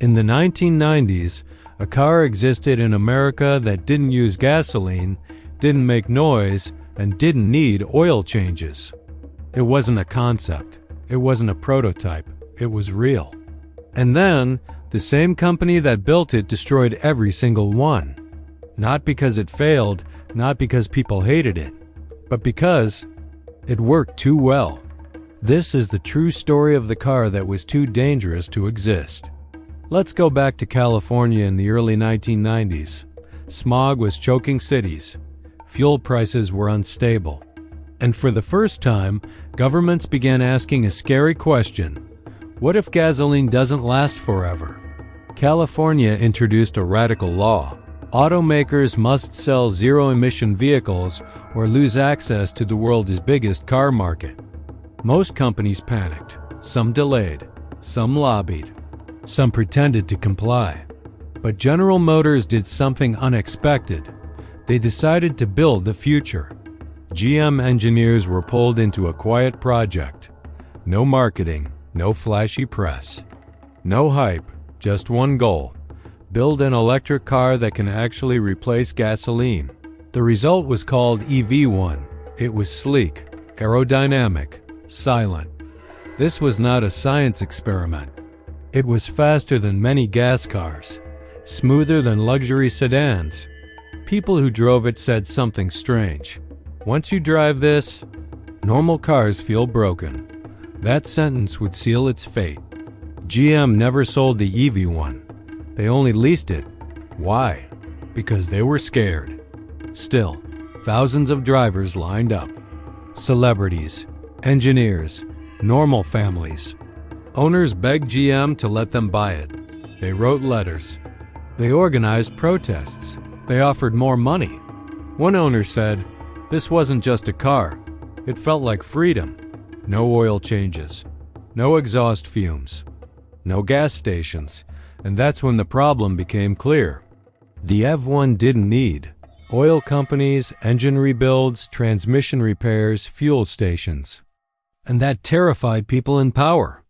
In the 1990s, a car existed in America that didn't use gasoline, didn't make noise, and didn't need oil changes. It wasn't a concept. It wasn't a prototype. It was real. And then, the same company that built it destroyed every single one. Not because it failed, not because people hated it, but because it worked too well. This is the true story of the car that was too dangerous to exist. Let's go back to California in the early 1990s. Smog was choking cities. Fuel prices were unstable. And for the first time, governments began asking a scary question. What if gasoline doesn't last forever? California introduced a radical law. Automakers must sell zero-emission vehicles or lose access to the world's biggest car market. Most companies panicked. Some delayed. Some lobbied. Some pretended to comply. But General Motors did something unexpected. They decided to build the future. GM engineers were pulled into a quiet project. No marketing, no flashy press. No hype, just one goal. Build an electric car that can actually replace gasoline. The result was called EV1. It was sleek, aerodynamic, silent. This was not a science experiment. It was faster than many gas cars, smoother than luxury sedans. People who drove it said something strange. Once you drive this, normal cars feel broken. That sentence would seal its fate. GM never sold the EV1. They only leased it. Why? Because they were scared. Still, thousands of drivers lined up. Celebrities, engineers, normal families. Owners begged GM to let them buy it. They wrote letters. They organized protests. They offered more money. One owner said, "This wasn't just a car. It felt like freedom. No oil changes. No exhaust fumes. No gas stations." And that's when the problem became clear. The EV1 didn't need oil companies, engine rebuilds, transmission repairs, fuel stations. And that terrified people in power.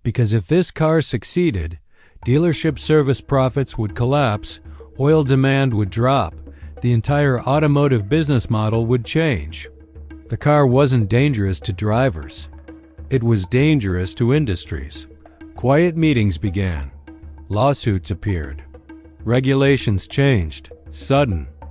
Because if this car succeeded, dealership service profits would collapse, oil demand would drop, the entire automotive business model would change. The car wasn't dangerous to drivers. It was dangerous to industries. Quiet meetings began. Lawsuits appeared. Regulations changed. Sudden,